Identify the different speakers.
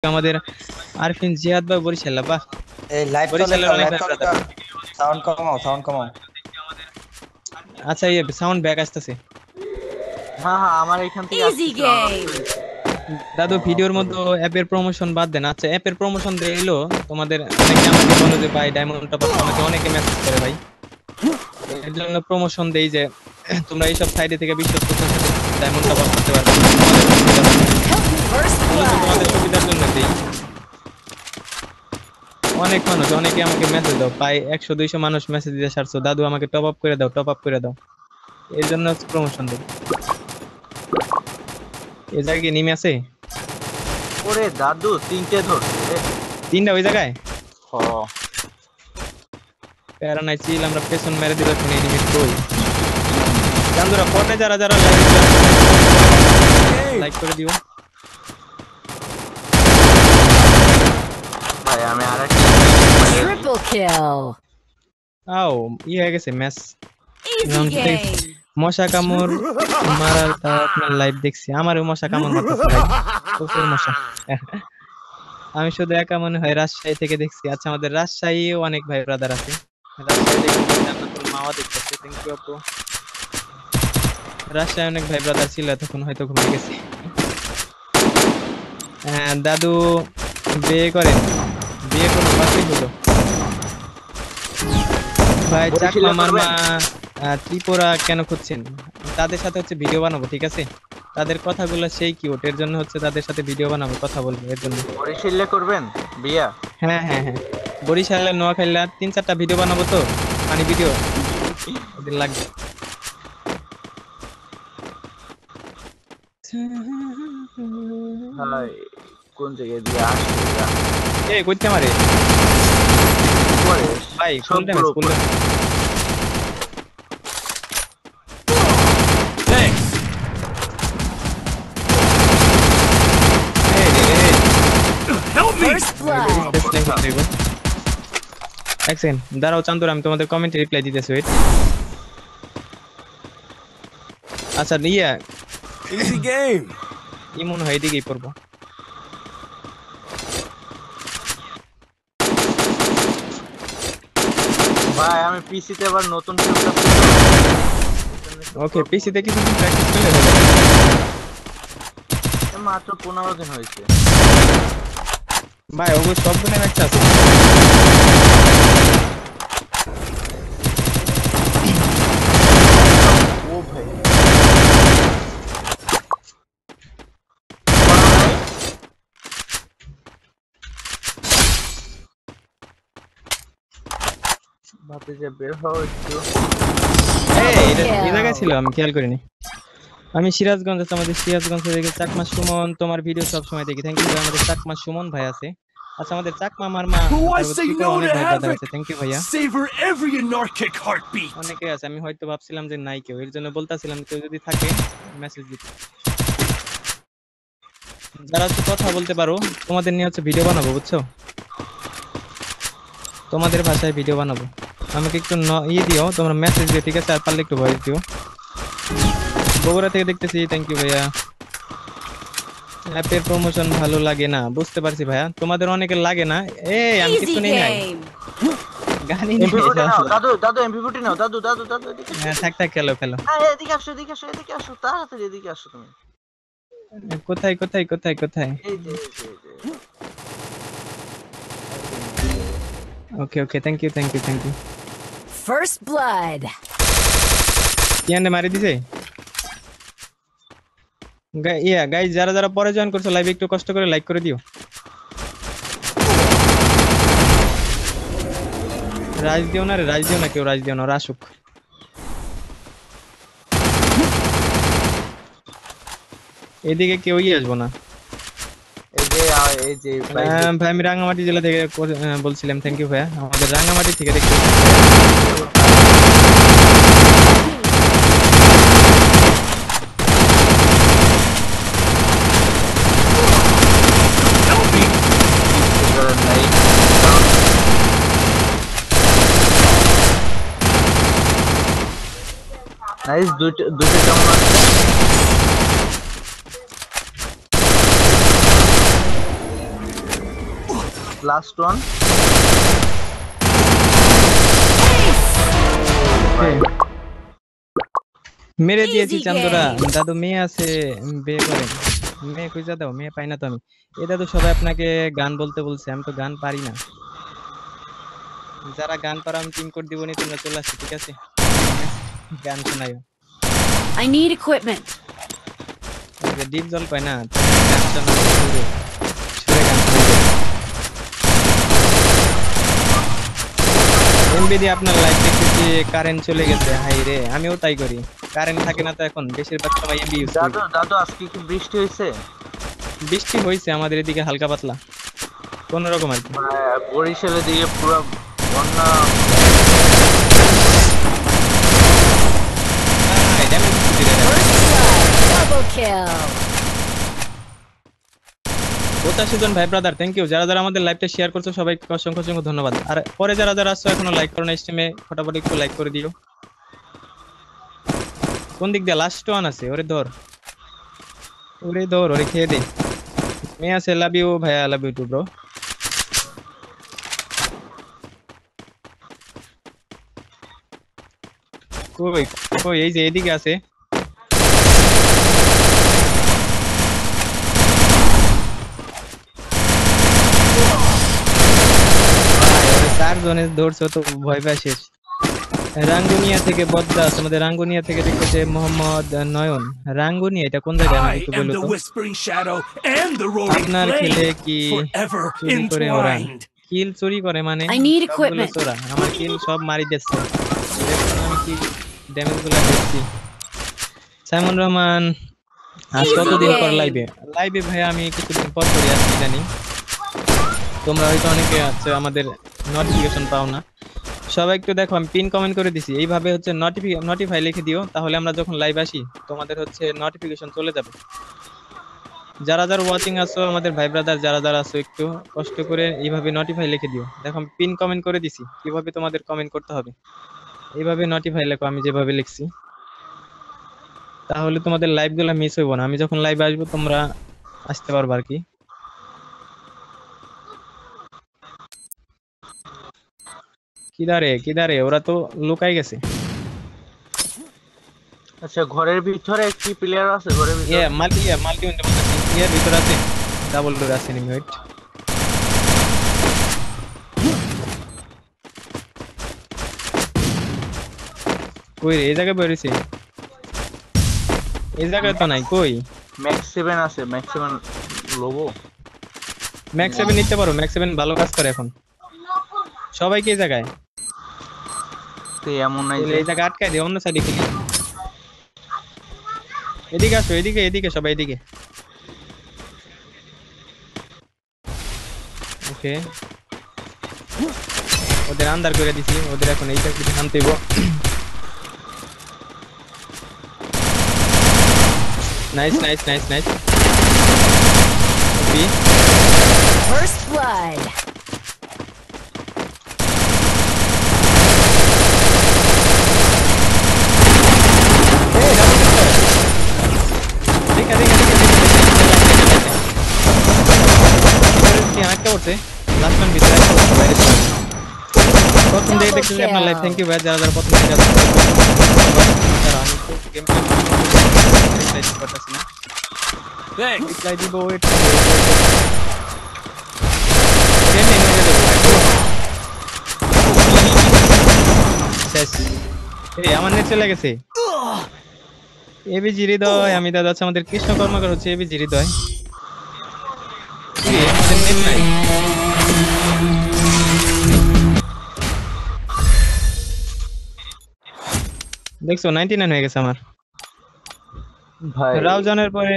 Speaker 1: আমাদের আরফিন জিহাদ ভাই বরিশাল বাহ
Speaker 2: এই লাইভ
Speaker 1: বরিশালের অনেক ভাই ব্রাদার।
Speaker 2: সাউন্ড কমাও
Speaker 1: আচ্ছা এই সাউন্ড ব্যাক আসতেছে।
Speaker 3: হ্যাঁ হ্যাঁ আমার এখান থেকে
Speaker 4: Easy game.
Speaker 1: দাদু ভিডিওর মধ্যে অ্যাপের প্রমোশন বাদ দেন। আচ্ছা অ্যাপের প্রমোশন দিলো তোমাদের অনেকে আমাকে বলে যে ভাই ডায়মন্ড টপ আপ, আমাকে অনেকে মেসেজ করে ভাই, এর জন্য প্রমোশন দেই যে তোমরা এইসব সাইডে থেকে বিশ্বস্ত ডায়মন্ড টপ আপ করতে পারবে।
Speaker 4: First
Speaker 1: তোমাদের
Speaker 4: blood.
Speaker 1: সুবিধার জন্য দেই। অনেক মানুষ অনেকে আমাকে মেসেজ দাও, প্রায় 100-200 মানুষ মেসেজ দিয়ে ছাড়ছো দাদু আমাকে টপ আপ করে দাও, টপ আপ করে দাও, এর জন্য প্রমোশন দেই। এই জায়গায় কি নিমে আছে
Speaker 3: ওরে দাদু তিনটে ধরছে।
Speaker 1: তিনটা ওই জায়গায়
Speaker 3: হ
Speaker 1: প্যারা নাই চিল, আমরা পেছন মেরে দিলে শুনে এনিমিট কই চান্দুরা ফটে যারা যারা লাইক করে দিও
Speaker 3: ভাই আমি আরেকটা
Speaker 4: Triple kill.
Speaker 1: আও ই হয়ে গেছে match.
Speaker 4: Easy
Speaker 1: Round six.
Speaker 4: game.
Speaker 1: মশা কামড় মারার আপনার লাইভ দেখছি, আমারও মশা কামড় মারতেছে ভাই, প্রচুর মশা। আমি শুধু একা মনে হয় রাজশাহী থেকে দেখছি। আচ্ছা আমাদের রাজশাহীও অনেক ভাই ব্রাদার আছে, রাজশাহী থেকে জান্নাতুল মাওয়া দেখতেছে, থ্যাংক ইউ আপু। রাজশাহী অনেক ভাই ব্রাদার ছিল, তখন হয়তো ঘুমিয়ে গেছি। দাদু বিয়ে করেন, বিয়ে করুন বাকি হলো ভাই। চাকমা মারমা ত্রিপুরা কেন খুঁজছেন? তাদের সাথে হচ্ছে ভিডিও বানাবো, ঠিক আছে? তাদের কথাগুলো সেই কিউট, এর জন্য হচ্ছে তাদের সাথে ভিডিও বানাবো, কথা বলবো এর জন্য।
Speaker 3: বরিশালে করবেন বিয়া?
Speaker 1: হ্যাঁ হ্যাঁ হ্যাঁ, বরিশালে নোয়াখালীলা 3-4টা ভিডিও বানাবো তো, ফানি ভিডিও ওদের লাগবে।
Speaker 3: ভাই কোন জায়গায় দিয়ে আসছে
Speaker 1: এই কইতে মারে
Speaker 3: পরে
Speaker 1: ভাই, full damage full damage.
Speaker 5: Thanks.
Speaker 1: এই রে রে
Speaker 5: Help me.
Speaker 4: First blood.
Speaker 1: এক সেকেন্ড দাঁড়াও চান্দুর, আমি তোমাদের কমেন্টে রিপ্লাই দিতেছি, ওয়েট। আচ্ছা ইয়া
Speaker 5: Easy game.
Speaker 1: কি মনে হয় এদিকেই পড়বো।
Speaker 3: ভাই আমি পিসিতে আবার নতুন ফিল্মটা
Speaker 1: ওকে পিসিতে কিছুদিন প্র্যাকটিস করলে হবে।
Speaker 3: মাত্র 15 দিন হয়েছে
Speaker 1: ভাই ওগুলো সবগুলো একটা আছে।
Speaker 3: ও ভাই বাপে যে বের হও একটু।
Speaker 1: এই জায়গায় ছিল, আমি খেয়াল করিনি। আমি সিরাজগঞ্জ আছে, আমাদের সিরাজগঞ্জ থেকে চাকমা সুমন, তোমার ভিডিও সব সময় দেখি, থ্যাংক ইউ। আমাদের চাকমা সুমন ভাই আছে। আচ্ছা আমাদের Chakma Marma
Speaker 5: Who I say no
Speaker 1: অনেক
Speaker 5: to
Speaker 1: ভাই ব্রাদার
Speaker 5: havoc.
Speaker 1: আছে, থ্যাংক ইউ ভাইয়া।
Speaker 5: Savor every anarchic heartbeat.
Speaker 1: অনেকে আছে, আমি হয়তো ভাবছিলাম যে নাই কেউ, এর জন্য বলতাছিলাম কেউ যদি থাকে মেসেজ দিতে। যারা হচ্ছে কথা বলতে পারো তোমাদের নিয়ে হচ্ছে ভিডিও বানাবো, বুঝছো? তোমাদের ভাষায় ভিডিও বানাবো, আমাকে একটু ইয়ে দিও, তোমরা মেসেজ দিও, ঠিক আছে? আর পারলে একটু ভয়েস দিও। বগুড়া থেকে দেখতেছি, থ্যাংক ইউ ভাইয়া। অ্যাপের প্রমোশন ভালো লাগে না, বুঝতে পারছি ভাইয়া, তোমাদের অনেকের লাগে না। এই আমি
Speaker 4: Easy
Speaker 1: কিছু নেই নাই,
Speaker 4: game.
Speaker 1: গানি নেই।
Speaker 3: এমপি নাও দাদু, দাদু এমপি নাও দাদু, দাদু দাদু এদিকে
Speaker 1: হ্যাঁ থাক থাক, খেলো খেলো।
Speaker 3: এদিকে আসো, এদিকে আসো, এদিকে আসো, তাড়াতাড়ি এদিকে আসো তুমি।
Speaker 1: কোথায় কোথায় কোথায় কোথায়?
Speaker 3: এই যে এই যে এই যে
Speaker 1: okay okay, thank you thank you thank you.
Speaker 4: First blood.
Speaker 1: কি আন্ডে মারি দিছে? ইয়া গাইস, যারা যারা পরে জয়েন করছো লাইভে একটু কষ্ট করে লাইক করে দিও। রাজ দিও না রে, রাজ দিও না, কেউ রাজ দিও না, রাসুক। এদিকে কেউই আসবো না।
Speaker 3: এই যে
Speaker 1: ভাই আমি রাঙ্গামাটি জেলা থেকে বলছিলাম, থ্যাংক ইউ ভাইয়া। আমাদের রাঙ্গামাটি থেকে দেখতে
Speaker 3: নাইস। দুটো কেমন আছে? Last one.
Speaker 1: মেরে দিয়েছি
Speaker 4: Easy
Speaker 1: চান্দুরা।
Speaker 4: game.
Speaker 1: দাদু মেয়ে আছে, বিয়ে করেন। মেয়ে খুঁজে দাও, মেয়ে পাই না তো আমি। এই দাদু সবাই আপনাকে গান বলতে বলছে, আমি তো গান পারি না। যারা গান পারো আমি টিম কোড দিবনি, তোমরা চলে আসো, ঠিক আছে? গান শোনাইও।
Speaker 4: I need equipment.
Speaker 1: ডিপ জল পায় না, গান শোনাও, সুরে সুরে গান শোনাও। এমবি দিয়ে আপনার লাইভ দেখতেছি, কারেন্ট চলে গেছে। হাই রে, আমিও তাই করি। কারেন্ট থাকে না তো এখন, বেশিরভাগ সময় এমবি ইউজ করি।
Speaker 3: দাদু আজকে কি বৃষ্টি হয়েছে?
Speaker 1: বৃষ্টি হয়েছে আমাদের এদিকে হালকা পাতলা, কোন রকম আর কি।
Speaker 3: বরিশালের দিকে পুরো বন্যা।
Speaker 1: ড্যামেজ দিতে রে।
Speaker 4: First blood. Double kill.
Speaker 1: 85 জন ভাই ব্রাদার, থ্যাংক ইউ। যারা যারা আমাদের লাইভটা শেয়ার করছো সবাইকে অসংখ্য অসংখ্য ধন্যবাদ। আর পরে যারা যারা আসছো এখনো লাইক করো না স্ট্রিমে, ফটাফট একটু লাইক করে দিও। কোন দিক দিয়ে লাস্ট ওয়ান আছে? ওরে ধর, ওরে ধর, ওরে খেয়ে দে। মেয়ে আছে, লাভ ইউ ভাইয়া, লাভ ইউ টু ব্রো। কই কই, এই যে এদিকে আছে। চারজনে ধরছো তো ভয় পায় শেষ। রাঙ্গুনিয়া থেকে বদদাস, আমাদের রাঙ্গুনিয়া থেকে দেখতেছে মোহাম্মদ নয়ন। রাঙ্গুনিয়া এটা কোন জায়গায় আমাকে
Speaker 5: I
Speaker 1: একটু
Speaker 5: am
Speaker 1: বলো
Speaker 5: the
Speaker 1: তো।
Speaker 5: whispering shadow and the roaring
Speaker 1: আপনার খেলে
Speaker 5: flame,
Speaker 1: কি
Speaker 5: forever
Speaker 1: চুরি করে ওরা?
Speaker 5: entwined.
Speaker 1: কিল চুরি করে মানে?
Speaker 4: I need
Speaker 1: সবগুলো
Speaker 4: equipment.
Speaker 1: চোরা, আমার কিল সব মারি দিচ্ছে। দেখুন আমি কি ড্যামেজ গুলো দিচ্ছি। সাইমন রহমান, আজ
Speaker 4: Easy
Speaker 1: কতদিন পর
Speaker 4: game.
Speaker 1: লাইভে ভাইয়া আমি কিছুদিন পর করে আসছি জানি। তোমরা হয়তো অনেকে আছে আমাদের নোটিফিকেশন পাও না। সবাই একটু দেখো, আমি পিন কমেন্ট করে দিছি, এইভাবে হচ্ছে নোটিফাই লিখে দিও, তাহলে আমরা যখন লাইভ আসি তোমাদের হচ্ছে নোটিফিকেশন চলে যাবে। যারা যারা ওয়াচিং আছো আমাদের ভাই ব্রাদার, যারা যারা আছো একটু কষ্ট করে এইভাবে নোটিফাই লিখে দিও। দেখো আমি পিন কমেন্ট করে দিছি, কিভাবে তোমাদের কমেন্ট করতে হবে। এইভাবে নোটিফাই লেখো আমি যেভাবে লিখছি, তাহলে তোমাদের লাইভ গুলা মিস হইব না। আমি যখন লাইভে আসবো তোমরা আসতে পারবে আর কি। কিদারে ওরা তো লুকাই গেছে।
Speaker 3: আচ্ছা, ঘরের ভিতরে কি প্লেয়ার আছে? ঘরের ভিতরে
Speaker 1: মাল্টি উইন্ডোর মধ্যে ভিতর আছে, ডাবল ডোর আছে। এনিমি ওয়েট, কই রে? এই জায়গায় বেরিয়েছে, এই জায়গায় তো নাই। কই?
Speaker 3: ম্যাক্স 7 আছে, ম্যাক্স 7 লোবো।
Speaker 1: ম্যাক্স 7 নিতে পারো, ম্যাক্স 7 ভালো কাজ করে এখন। সবাই কি এই জায়গায়?
Speaker 3: তো এমন নাই
Speaker 1: তাহলে
Speaker 3: যে
Speaker 1: এই জায়গা আটকায় দিয়ে অন্য সাইডে খেলি। এদিকে আসো, এদিকে সবাই এদিকে। ওকে, ওদের আন্দার করে দিছি, ওদের এখন এইটা কিছু আনতে হইব। নাইস।
Speaker 4: First blood.
Speaker 1: দেখা আরেকটা করছে, লাস্ট ম্যান ভিতরে একটা করছে বাইরে। প্রথম থেকে দেখতেছি আপনার লাইভ, থ্যাংক ইউ ভাই। যারা যারা প্রথম থেকে আসছে, আমি তো গেম প্লে করতেছি না।
Speaker 5: Thanks.
Speaker 1: রিপ্লাই দিব, ওয়েট শেষ। এই আমার নেট চলে গেছে। এবিজি হৃদয়, আমি দাদা হচ্ছে আমাদের কৃষ্ণ কর্মকার হচ্ছে এবিজি হৃদয়। কি আমাদের নেট নাই? দেখছো 99 হয়ে গেছে আমার।
Speaker 3: ভাই
Speaker 1: রাউজানের পরে